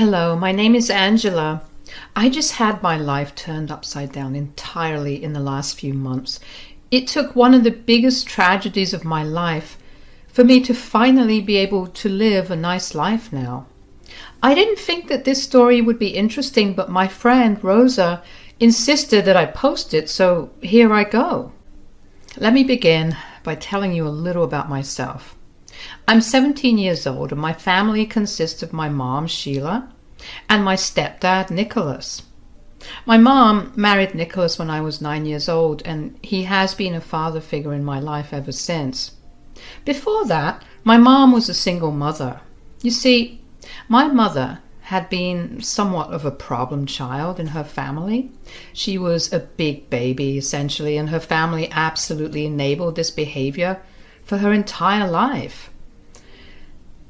Hello, my name is Angela. I just had my life turned upside down entirely in the last few months. It took one of the biggest tragedies of my life for me to finally be able to live a nice life now. I didn't think that this story would be interesting, but my friend Rosa insisted that I post it, so here I go. Let me begin by telling you a little about myself. I'm 17 years old and my family consists of my mom, Sheila, and my stepdad, Nicholas. My mom married Nicholas when I was 9 years old, and he has been a father figure in my life ever since. Before that, my mom was a single mother. You see, my mother had been somewhat of a problem child in her family. She was a big baby, essentially, and her family absolutely enabled this behavior for her entire life.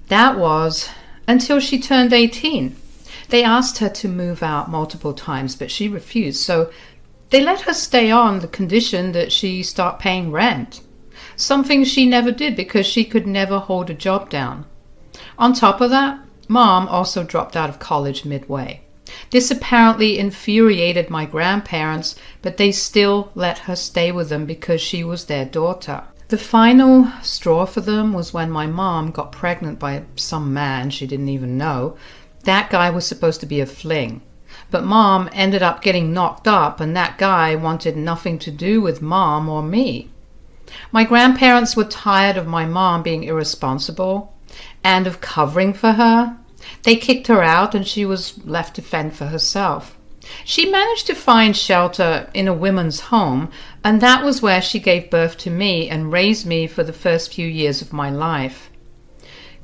That was until she turned 18. They asked her to move out multiple times, but she refused, so they let her stay on the condition that she start paying rent, something she never did because she could never hold a job down. On top of that, Mom also dropped out of college midway. This apparently infuriated my grandparents, but they still let her stay with them because she was their daughter. The final straw for them was when my mom got pregnant by some man she didn't even know. That guy was supposed to be a fling, but Mom ended up getting knocked up, and that guy wanted nothing to do with Mom or me. My grandparents were tired of my mom being irresponsible and of covering for her. They kicked her out and she was left to fend for herself. She managed to find shelter in a women's home, and that was where she gave birth to me and raised me for the first few years of my life.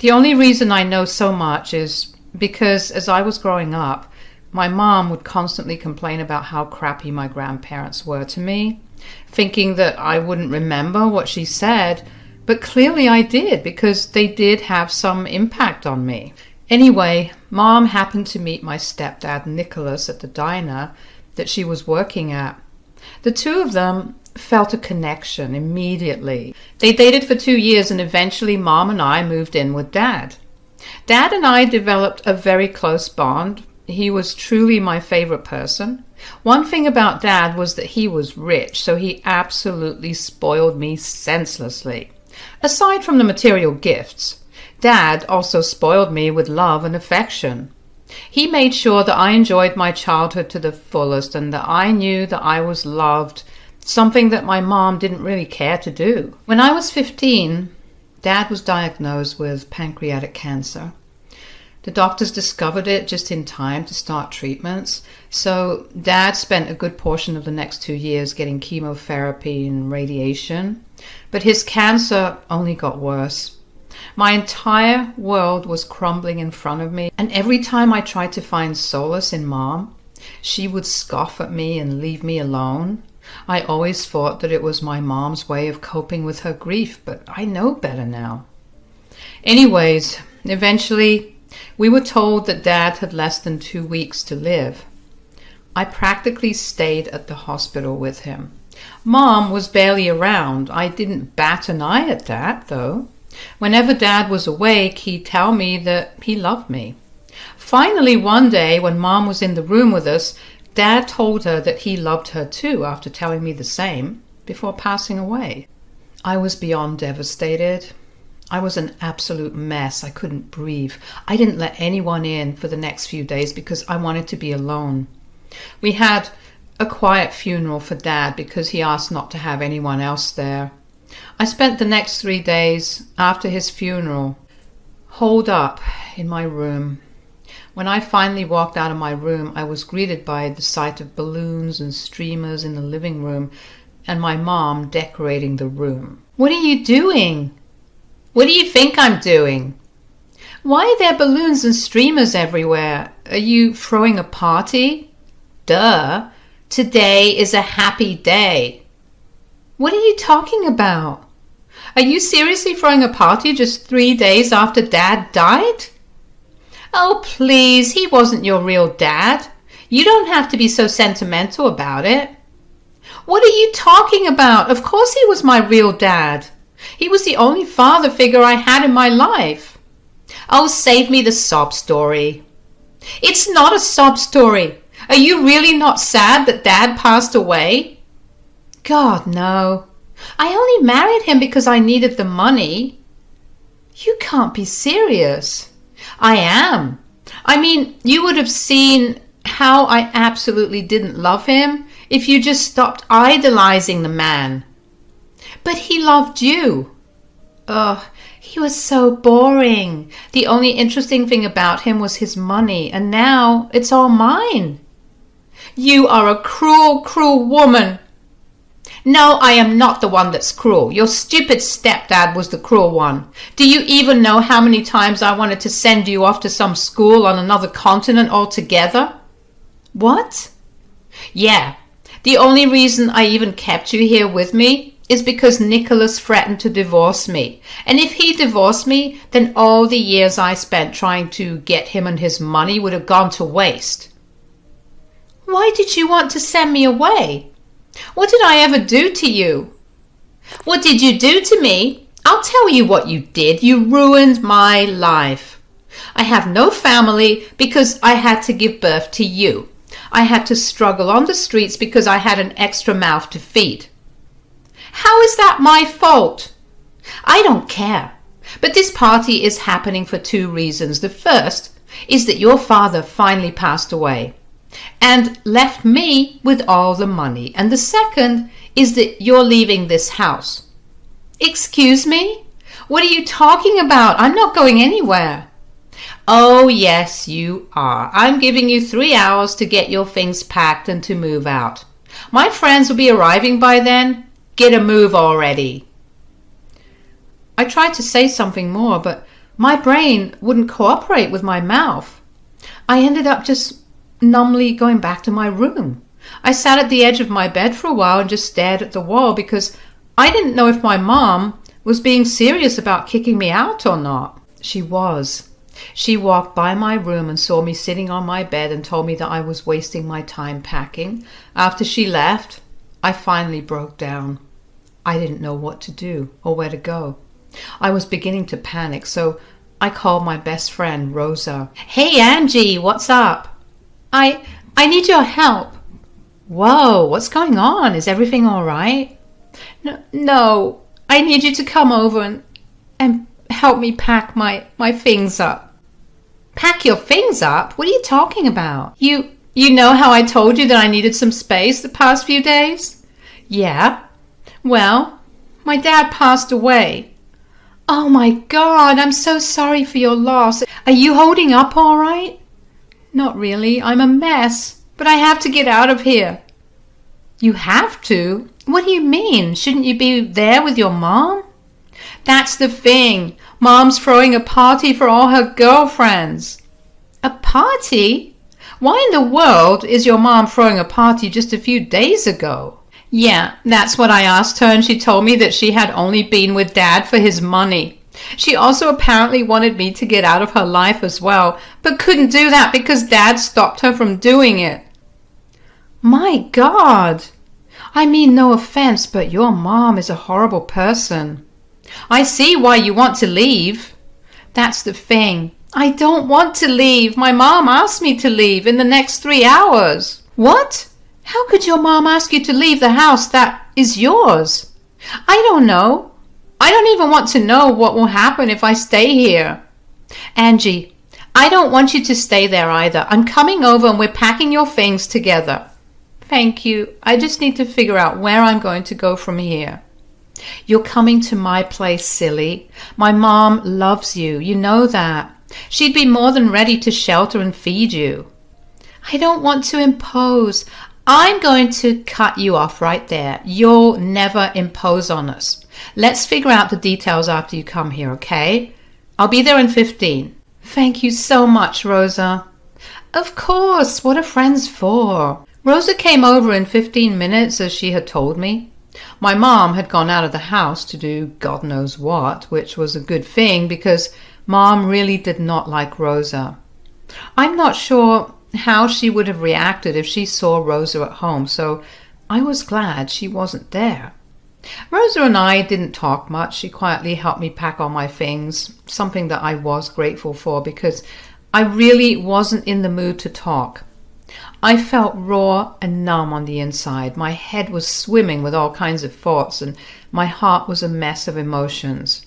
The only reason I know so much is because as I was growing up, my mom would constantly complain about how crappy my grandparents were to me, thinking that I wouldn't remember what she said, but clearly I did because they did have some impact on me. Anyway, Mom happened to meet my stepdad, Nicholas, at the diner that she was working at. The two of them felt a connection immediately. They dated for 2 years, and eventually Mom and I moved in with Dad. Dad and I developed a very close bond. He was truly my favorite person. One thing about Dad was that he was rich, so he absolutely spoiled me senselessly. Aside from the material gifts, Dad also spoiled me with love and affection. He made sure that I enjoyed my childhood to the fullest and that I knew that I was loved, something that my mom didn't really care to do. When I was 15, Dad was diagnosed with pancreatic cancer. The doctors discovered it just in time to start treatments, so Dad spent a good portion of the next 2 years getting chemotherapy and radiation, but his cancer only got worse. My entire world was crumbling in front of me, and every time I tried to find solace in Mom, she would scoff at me and leave me alone. I always thought that it was my mom's way of coping with her grief, but I know better now. Anyways, eventually, we were told that Dad had less than 2 weeks to live. I practically stayed at the hospital with him. Mom was barely around. I didn't bat an eye at that, though. Whenever Dad was awake, he'd tell me that he loved me. Finally, one day, when Mom was in the room with us, Dad told her that he loved her too, after telling me the same, before passing away. I was beyond devastated. I was an absolute mess. I couldn't breathe. I didn't let anyone in for the next few days because I wanted to be alone. We had a quiet funeral for Dad because he asked not to have anyone else there. I spent the next 3 days after his funeral holed up in my room. When I finally walked out of my room, I was greeted by the sight of balloons and streamers in the living room and my mom decorating the room. "What are you doing? What do you think I'm doing? Why are there balloons and streamers everywhere? Are you throwing a party? Duh. Today is a happy day." "What are you talking about? Are you seriously throwing a party just 3 days after Dad died?" "Oh, please, he wasn't your real dad. You don't have to be so sentimental about it." "What are you talking about? Of course he was my real dad. He was the only father figure I had in my life." "Oh, save me the sob story." It's not a sob story. Are you really not sad that Dad passed away? God, no. I only married him because I needed the money. You can't be serious. I am. I mean, you would have seen how I absolutely didn't love him if you just stopped idolizing the man. But he loved you. Ugh, he was so boring. The only interesting thing about him was his money, and now it's all mine. You are a cruel, cruel woman. No, I am not the one that's cruel. Your stupid stepdad was the cruel one. Do you even know how many times I wanted to send you off to some school on another continent altogether? What? Yeah, the only reason I even kept you here with me is because Nicholas threatened to divorce me. And if he divorced me, then all the years I spent trying to get him and his money would have gone to waste. Why did you want to send me away? What did I ever do to you? What did you do to me? I'll tell you what you did. You ruined my life. I have no family because I had to give birth to you. I had to struggle on the streets because I had an extra mouth to feed. How is that my fault? I don't care. But this party is happening for two reasons. The first is that your father finally passed away and left me with all the money. And the second is that you're leaving this house. Excuse me? What are you talking about? I'm not going anywhere. Oh, yes, you are. I'm giving you 3 hours to get your things packed and to move out. My friends will be arriving by then. Get a move already. I tried to say something more, but my brain wouldn't cooperate with my mouth. I ended up just numbly going back to my room. I sat at the edge of my bed for a while and just stared at the wall because I didn't know if my mom was being serious about kicking me out or not. She was. She walked by my room and saw me sitting on my bed and told me that I was wasting my time packing. After she left, I finally broke down. I didn't know what to do or where to go. I was beginning to panic, so I called my best friend, Rosa. Hey, Angie, what's up? I need your help. Whoa, what's going on? Is everything all right? No, I need you to come over and help me pack my things up. Pack your things up? What are you talking about? You know how I told you that I needed some space the past few days? Yeah. Well, my dad passed away. Oh my God, I'm so sorry for your loss. Are you holding up all right? Not really. I'm a mess, but I have to get out of here. You have to? What do you mean? Shouldn't you be there with your mom? That's the thing. Mom's throwing a party for all her girlfriends. A party? Why in the world is your mom throwing a party just a few days ago? Yeah, that's what I asked her, and she told me that she had only been with Dad for his money. She also apparently wanted me to get out of her life as well, but couldn't do that because Dad stopped her from doing it. My God! I mean no offense, but your mom is a horrible person. I see why you want to leave. That's the thing. I don't want to leave. My mom asked me to leave in the next 3 hours. What? How could your mom ask you to leave the house that is yours? I don't know. I don't even want to know what will happen if I stay here. Angie, I don't want you to stay there either. I'm coming over and we're packing your things together. Thank you. I just need to figure out where I'm going to go from here. You're coming to my place, silly. My mom loves you. You know that. She'd be more than ready to shelter and feed you. I don't want to impose. I'm going to cut you off right there. You'll never impose on us. Let's figure out the details after you come here, okay? I'll be there in 15. Thank you so much, Rosa. Of course, what are friends for? Rosa came over in 15 minutes as she had told me. My mom had gone out of the house to do God knows what, which was a good thing because Mom really did not like Rosa. I'm not sure how she would have reacted if she saw Rosa at home, so I was glad she wasn't there. Rosa and I didn't talk much. She quietly helped me pack all my things, something that I was grateful for because I really wasn't in the mood to talk. I felt raw and numb on the inside. My head was swimming with all kinds of thoughts, and my heart was a mess of emotions.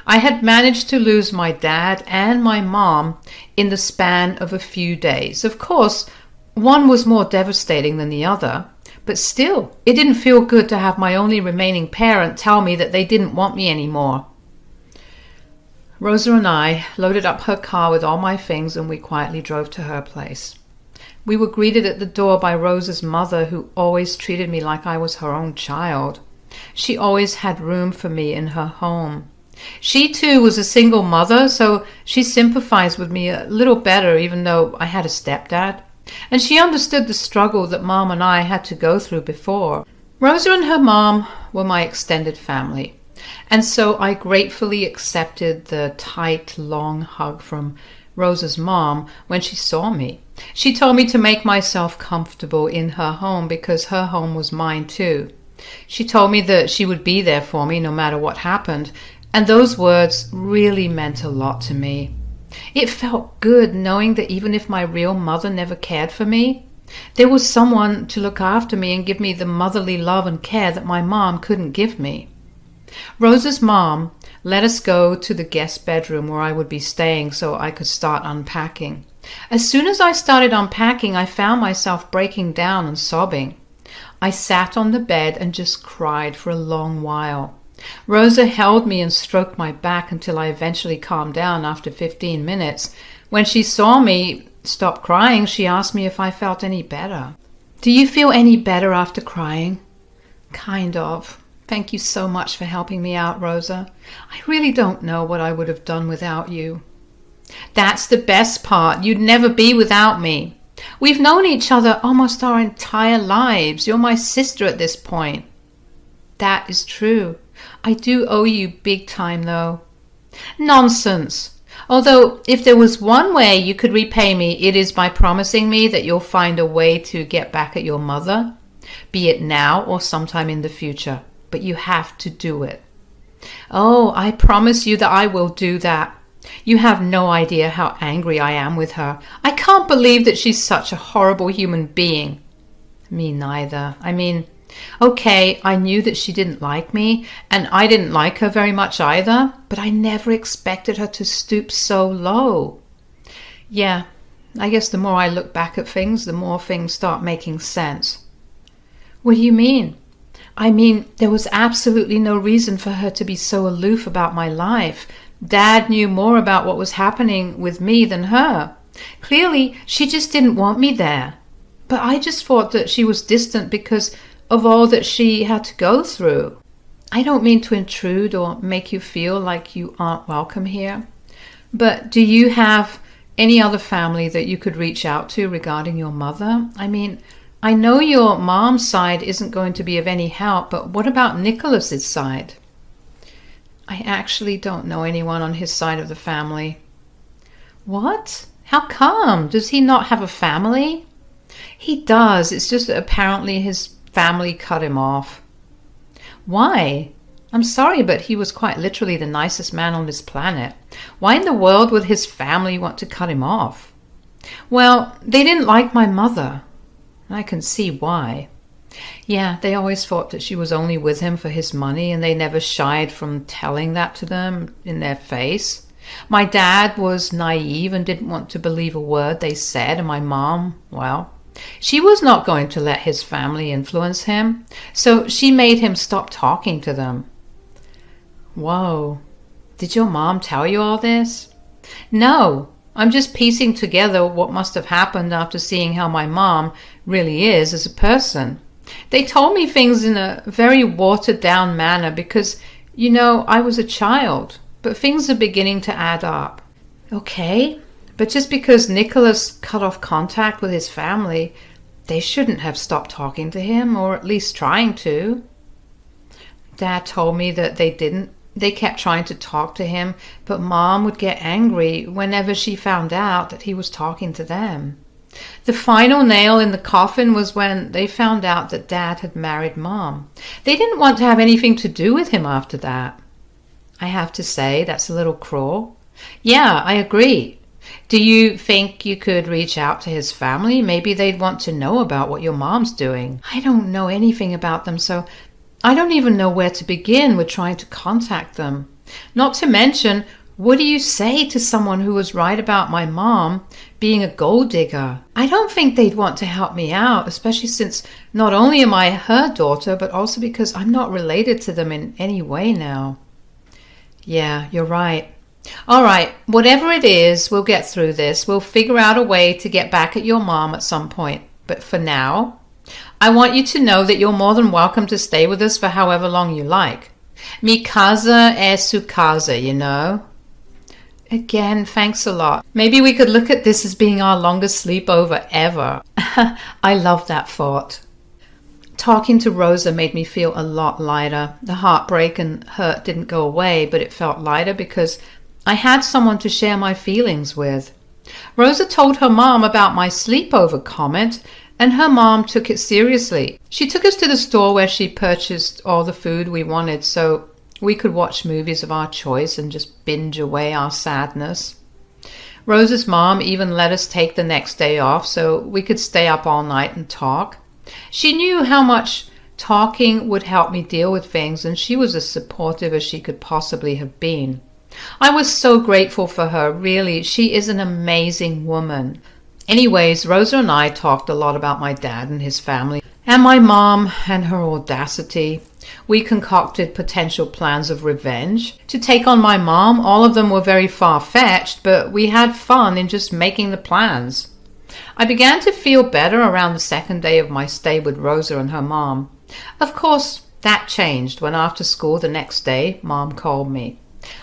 I had managed to lose my dad and my mom in the span of a few days. Of course, one was more devastating than the other, but still, it didn't feel good to have my only remaining parent tell me that they didn't want me anymore. Rosa and I loaded up her car with all my things, and we quietly drove to her place. We were greeted at the door by Rosa's mother, who always treated me like I was her own child. She always had room for me in her home. She too was a single mother, so she sympathized with me a little better, even though I had a stepdad. And she understood the struggle that Mom and I had to go through before. Rosa and her mom were my extended family, and so I gratefully accepted the tight, long hug from Rosa's mom when she saw me. She told me to make myself comfortable in her home because her home was mine too. She told me that she would be there for me no matter what happened, and those words really meant a lot to me. It felt good knowing that even if my real mother never cared for me, there was someone to look after me and give me the motherly love and care that my mom couldn't give me. Rosa's mom let us go to the guest bedroom where I would be staying so I could start unpacking. As soon as I started unpacking, I found myself breaking down and sobbing. I sat on the bed and just cried for a long while. Rosa held me and stroked my back until I eventually calmed down after 15 minutes. When she saw me stop crying, she asked me if I felt any better. "Do you feel any better after crying?" "Kind of. Thank you so much for helping me out, Rosa. I really don't know what I would have done without you." "That's the best part. You'd never be without me. We've known each other almost our entire lives. You're my sister at this point." "That is true. I do owe you big time, though." "Nonsense. Although, if there was one way you could repay me, it is by promising me that you'll find a way to get back at your mother, be it now or sometime in the future. But you have to do it." "Oh, I promise you that I will do that. You have no idea how angry I am with her. I can't believe that she's such a horrible human being." "Me neither. I mean, okay, I knew that she didn't like me, and I didn't like her very much either, but I never expected her to stoop so low." "Yeah, I guess the more I look back at things, the more things start making sense." "What do you mean?" "I mean, there was absolutely no reason for her to be so aloof about my life. Dad knew more about what was happening with me than her. Clearly, she just didn't want me there. But I just thought that she was distant because of all that she had to go through. I don't mean to intrude or make you feel like you aren't welcome here. But do you have any other family that you could reach out to regarding your mother? I mean, I know your mom's side isn't going to be of any help, but what about Nicholas's side?" "I actually don't know anyone on his side of the family." "What? How come? Does he not have a family?" "He does. It's just that apparently his family cut him off." "Why? I'm sorry, but he was quite literally the nicest man on this planet. Why in the world would his family want to cut him off?" "Well, they didn't like my mother. I can see why. Yeah, they always thought that she was only with him for his money, and they never shied from telling that to them in their face. My dad was naive and didn't want to believe a word they said, and my mom, well, she was not going to let his family influence him, so she made him stop talking to them." "Whoa. Did your mom tell you all this?" "No. I'm just piecing together what must have happened after seeing how my mom really is as a person. They told me things in a very watered-down manner because, you know, I was a child, but things are beginning to add up." "Okay, but just because Nicholas cut off contact with his family, they shouldn't have stopped talking to him, or at least trying to." "Dad told me that they didn't. They kept trying to talk to him, but Mom would get angry whenever she found out that he was talking to them. The final nail in the coffin was when they found out that Dad had married Mom. They didn't want to have anything to do with him after that." "I have to say, that's a little cruel." "Yeah, I agree. Do you think you could reach out to his family? Maybe they'd want to know about what your mom's doing. I don't know anything about them, so I don't even know where to begin with trying to contact them. Not to mention, what do you say to someone who was right about my mom being a gold digger? I don't think they'd want to help me out, especially since not only am I her daughter, but also because I'm not related to them in any way now. Yeah, you're right. All right, whatever it is, we'll get through this. We'll figure out a way to get back at your mom at some point. But for now, I want you to know that you're more than welcome to stay with us for however long you like. Mi casa es su casa, you know? Again, thanks a lot. Maybe we could look at this as being our longest sleepover ever. I love that thought. Talking to Rosa made me feel a lot lighter. The heartbreak and hurt didn't go away, but it felt lighter because I had someone to share my feelings with. Rosa told her mom about my sleepover comment, and her mom took it seriously. She took us to the store where she purchased all the food we wanted so we could watch movies of our choice and just binge away our sadness. Rosa's mom even let us take the next day off so we could stay up all night and talk. She knew how much talking would help me deal with things, and she was as supportive as she could possibly have been. I was so grateful for her, really. She is an amazing woman. Anyways, Rosa and I talked a lot about my dad and his family, and my mom and her audacity. We concocted potential plans of revenge to take on my mom. All of them were very far-fetched, but we had fun in just making the plans. I began to feel better around the second day of my stay with Rosa and her mom. Of course, that changed when after school the next day, Mom called me.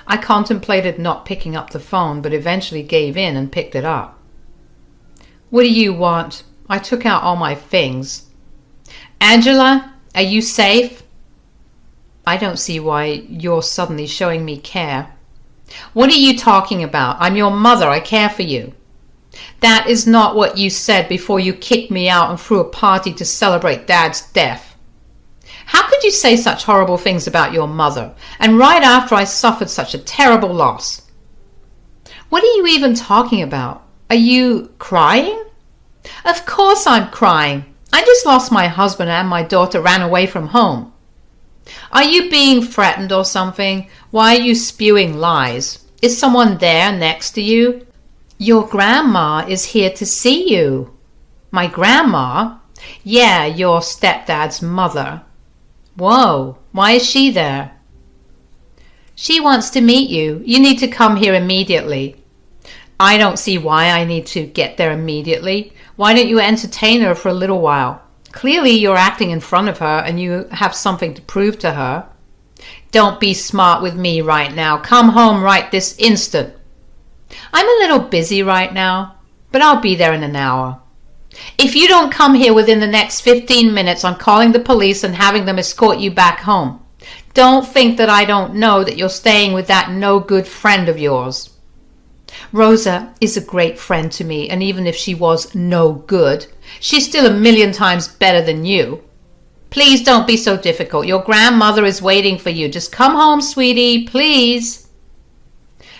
I contemplated not picking up the phone, but eventually gave in and picked it up. What do you want? I took out all my things. Angela, are you safe? I don't see why you're suddenly showing me care. What are you talking about? I'm your mother. I care for you. That is not what you said before you kicked me out and threw a party to celebrate Dad's death. How could you say such horrible things about your mother, and right after I suffered such a terrible loss? What are you even talking about? Are you crying? Of course I'm crying. I just lost my husband and my daughter ran away from home. Are you being threatened or something? Why are you spewing lies? Is someone there next to you? Your grandma is here to see you. My grandma? Yeah, your stepdad's mother. Whoa, why is she there? She wants to meet you. You need to come here immediately. I don't see why I need to get there immediately. Why don't you entertain her for a little while? Clearly you're acting in front of her and you have something to prove to her. Don't be smart with me right now. Come home right this instant. I'm a little busy right now, but I'll be there in an hour. If you don't come here within the next 15 minutes, I'm calling the police and having them escort you back home. Don't think that I don't know that you're staying with that no-good friend of yours. Rosa is a great friend to me, and even if she was no good, she's still 1,000,000 times better than you. Please don't be so difficult. Your grandmother is waiting for you. Just come home, sweetie, please.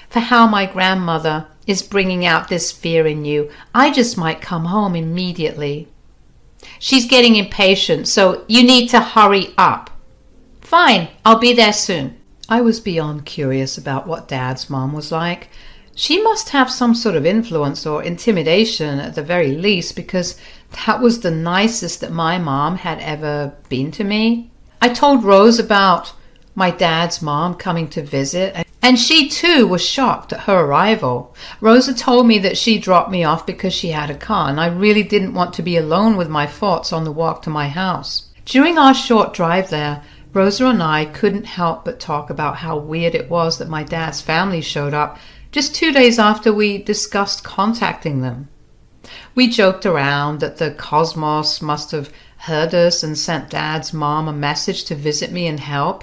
For how my grandmother is bringing out this fear in you, I just might come home immediately. She's getting impatient, so you need to hurry up. Fine, I'll be there soon. I was beyond curious about what Dad's mom was like. She must have some sort of influence or intimidation at the very least, because that was the nicest that my mom had ever been to me. I told Rose about my dad's mom coming to visit, and she too was shocked at her arrival. Rosa told me that she dropped me off because she had a car, and I really didn't want to be alone with my thoughts on the walk to my house. During our short drive there, Rosa and I couldn't help but talk about how weird it was that my dad's family showed up just 2 days after we discussed contacting them. We joked around that the cosmos must have heard us and sent Dad's mom a message to visit me and help.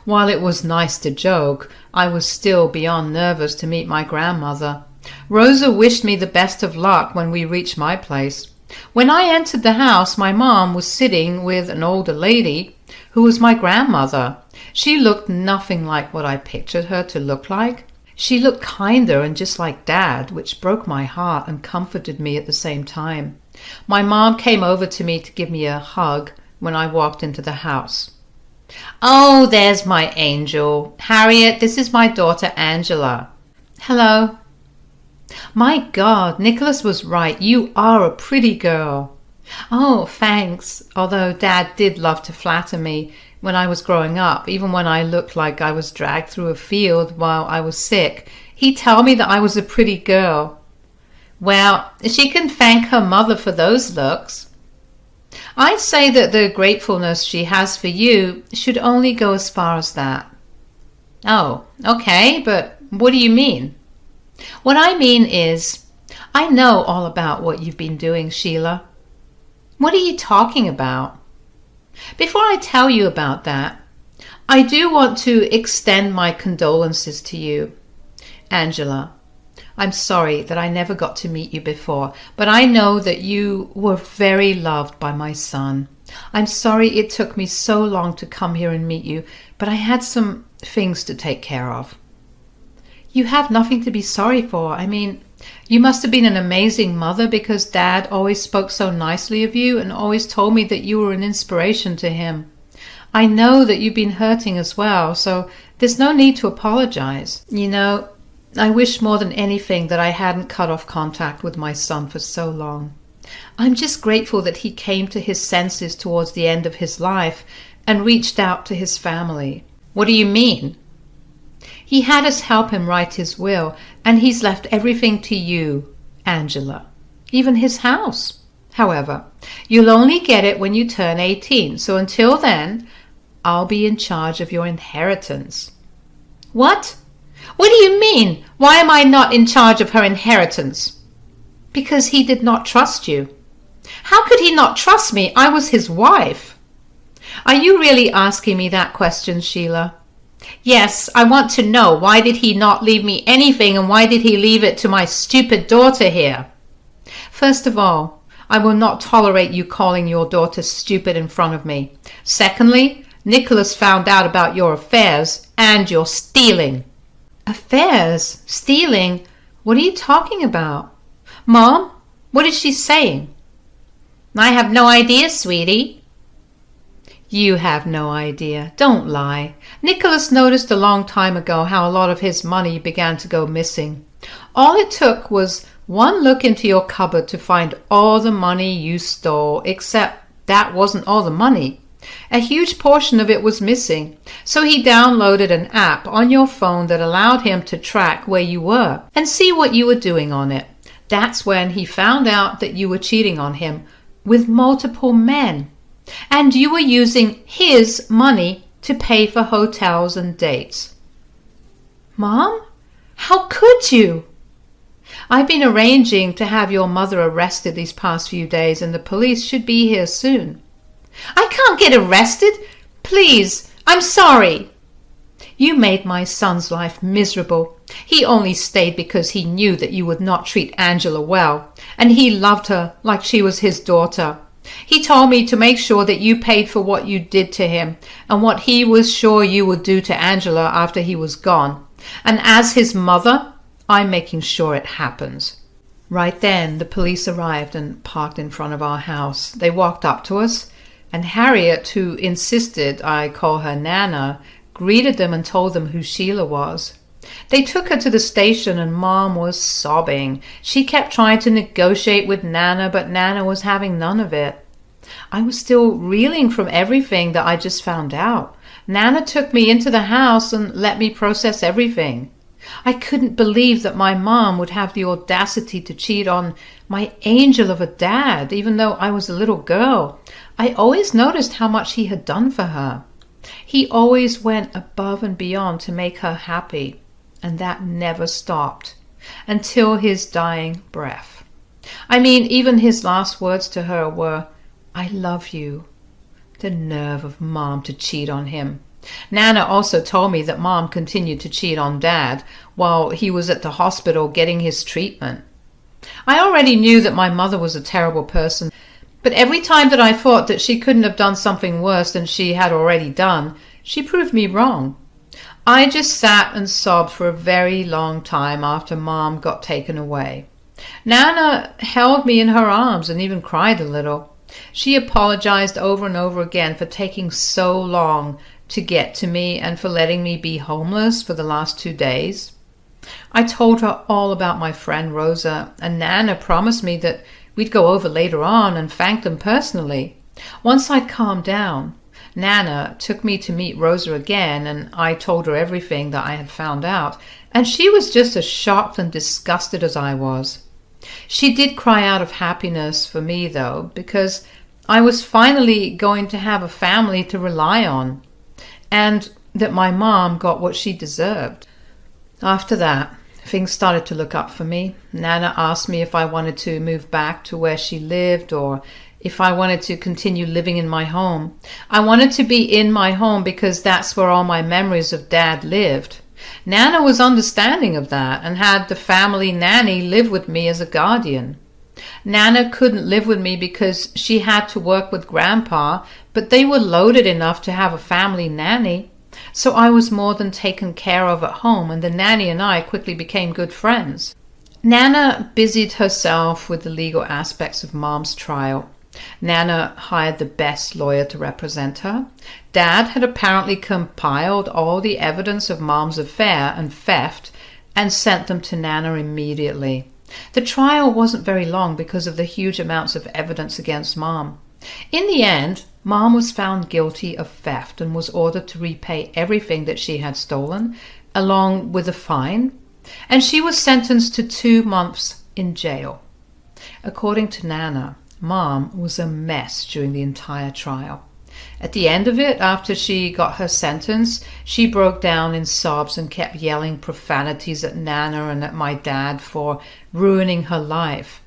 While it was nice to joke, I was still beyond nervous to meet my grandmother. Rosa wished me the best of luck when we reached my place. When I entered the house, my mom was sitting with an older lady who was my grandmother. She looked nothing like what I pictured her to look like. She looked kinder and just like Dad, which broke my heart and comforted me at the same time. My mom came over to me to give me a hug when I walked into the house. "Oh, there's my angel. Harriet, this is my daughter Angela." "Hello." "My God, Nicholas was right. You are a pretty girl." "Oh, thanks. Although Dad did love to flatter me when I was growing up, even when I looked like I was dragged through a field while I was sick. He'd tell me that I was a pretty girl." "Well, she can thank her mother for those looks." "I'd say that the gratefulness she has for you should only go as far as that." "Oh, okay, but what do you mean?" "What I mean is, I know all about what you've been doing, Sheila." "What are you talking about?" "Before I tell you about that, I do want to extend my condolences to you. Angela, I'm sorry that I never got to meet you before, but I know that you were very loved by my son. I'm sorry it took me so long to come here and meet you, but I had some things to take care of." "You have nothing to be sorry for. I mean, you must have been an amazing mother because Dad always spoke so nicely of you and always told me that you were an inspiration to him. I know that you've been hurting as well, so there's no need to apologize. You know, I wish more than anything that I hadn't cut off contact with my son for so long. I'm just grateful that he came to his senses towards the end of his life and reached out to his family." "What do you mean?" "He had us help him write his will, and he's left everything to you, Angela, even his house. However, you'll only get it when you turn 18, so until then, I'll be in charge of your inheritance." "What? What do you mean? Why am I not in charge of her inheritance?" "Because he did not trust you." "How could he not trust me? I was his wife." "Are you really asking me that question, Sheila?" "Yes, I want to know, why did he not leave me anything, and why did he leave it to my stupid daughter here?" "First of all, I will not tolerate you calling your daughter stupid in front of me. Secondly, Nicholas found out about your affairs and your stealing." "Affairs? Stealing? What are you talking about? Mom, what is she saying?" "I have no idea, sweetie." "You have no idea. Don't lie. Nicholas noticed a long time ago how a lot of his money began to go missing. All it took was one look into your cupboard to find all the money you stole, except that wasn't all the money. A huge portion of it was missing. So he downloaded an app on your phone that allowed him to track where you were and see what you were doing on it. That's when he found out that you were cheating on him with multiple men. And you were using his money to pay for hotels and dates." "Mom, how could you?" "I've been arranging to have your mother arrested these past few days, and the police should be here soon." "I can't get arrested. Please, I'm sorry." "You made my son's life miserable. He only stayed because he knew that you would not treat Angela well, and he loved her like she was his daughter. He told me to make sure that you paid for what you did to him and what he was sure you would do to Angela after he was gone. And as his mother, I'm making sure it happens." Right then, the police arrived and parked in front of our house. They walked up to us, and Harriet, who insisted I call her Nana, greeted them and told them who Sheila was. They took her to the station, and Mom was sobbing. She kept trying to negotiate with Nana, but Nana was having none of it. I was still reeling from everything that I just found out. Nana took me into the house and let me process everything. I couldn't believe that my mom would have the audacity to cheat on my angel of a dad, even though I was a little girl. I always noticed how much he had done for her. He always went above and beyond to make her happy, and that never stopped until his dying breath. I mean, even his last words to her were, "I love you." The nerve of Mom to cheat on him. Nana also told me that Mom continued to cheat on Dad while he was at the hospital getting his treatment. I already knew that my mother was a terrible person, but every time that I thought that she couldn't have done something worse than she had already done, she proved me wrong. I just sat and sobbed for a very long time after Mom got taken away. Nana held me in her arms and even cried a little. She apologized over and over again for taking so long to get to me and for letting me be homeless for the last 2 days. I told her all about my friend Rosa, and Nana promised me that we'd go over later on and thank them personally. Once I'd calmed down, Nana took me to meet Rosa again, and I told her everything that I had found out, and she was just as shocked and disgusted as I was. She did cry out of happiness for me, though, because I was finally going to have a family to rely on, and that my mom got what she deserved. After that, things started to look up for me. Nana asked me if I wanted to move back to where she lived or if I wanted to continue living in my home. I wanted to be in my home because that's where all my memories of Dad lived. Nana was understanding of that and had the family nanny live with me as a guardian. Nana couldn't live with me because she had to work with Grandpa, but they were loaded enough to have a family nanny. So I was more than taken care of at home, and the nanny and I quickly became good friends. Nana busied herself with the legal aspects of Mom's trial. Nana hired the best lawyer to represent her. Dad had apparently compiled all the evidence of Mom's affair and theft and sent them to Nana immediately. The trial wasn't very long because of the huge amounts of evidence against Mom. In the end, Mom was found guilty of theft and was ordered to repay everything that she had stolen, along with a fine, and she was sentenced to 2 months in jail. According to Nana, Mom was a mess during the entire trial. At the end of it, after she got her sentence, she broke down in sobs and kept yelling profanities at Nana and at my dad for ruining her life.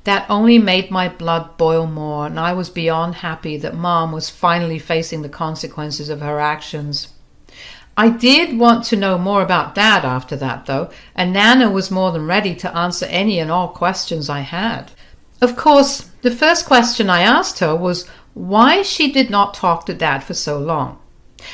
That only made my blood boil more, and I was beyond happy that Mom was finally facing the consequences of her actions. I did want to know more about Dad after that, though, and Nana was more than ready to answer any and all questions I had. Of course, the first question I asked her was why she did not talk to Dad for so long.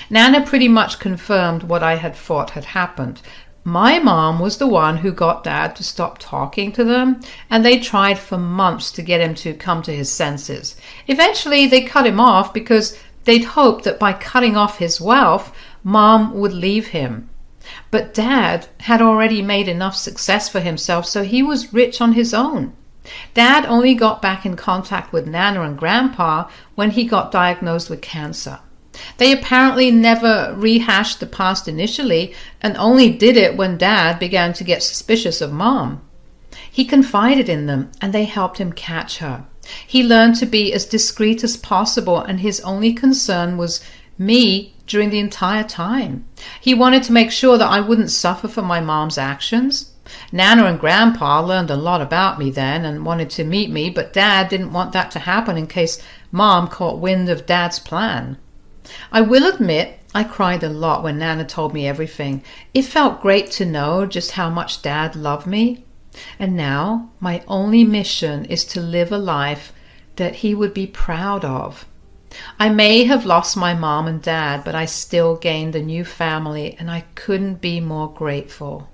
Nana pretty much confirmed what I had thought had happened. My mom was the one who got Dad to stop talking to them, and they tried for months to get him to come to his senses. Eventually, they cut him off because they'd hoped that by cutting off his wealth, Mom would leave him. But Dad had already made enough success for himself, so he was rich on his own. Dad only got back in contact with Nana and Grandpa when he got diagnosed with cancer. They apparently never rehashed the past initially and only did it when Dad began to get suspicious of Mom. He confided in them and they helped him catch her. He learned to be as discreet as possible, and his only concern was me during the entire time. He wanted to make sure that I wouldn't suffer for my mom's actions. Nana and Grandpa learned a lot about me then and wanted to meet me, but Dad didn't want that to happen in case Mom caught wind of Dad's plan. I will admit I cried a lot when Nana told me everything. It felt great to know just how much Dad loved me. And now my only mission is to live a life that he would be proud of. I may have lost my mom and dad, but I still gained a new family, and I couldn't be more grateful.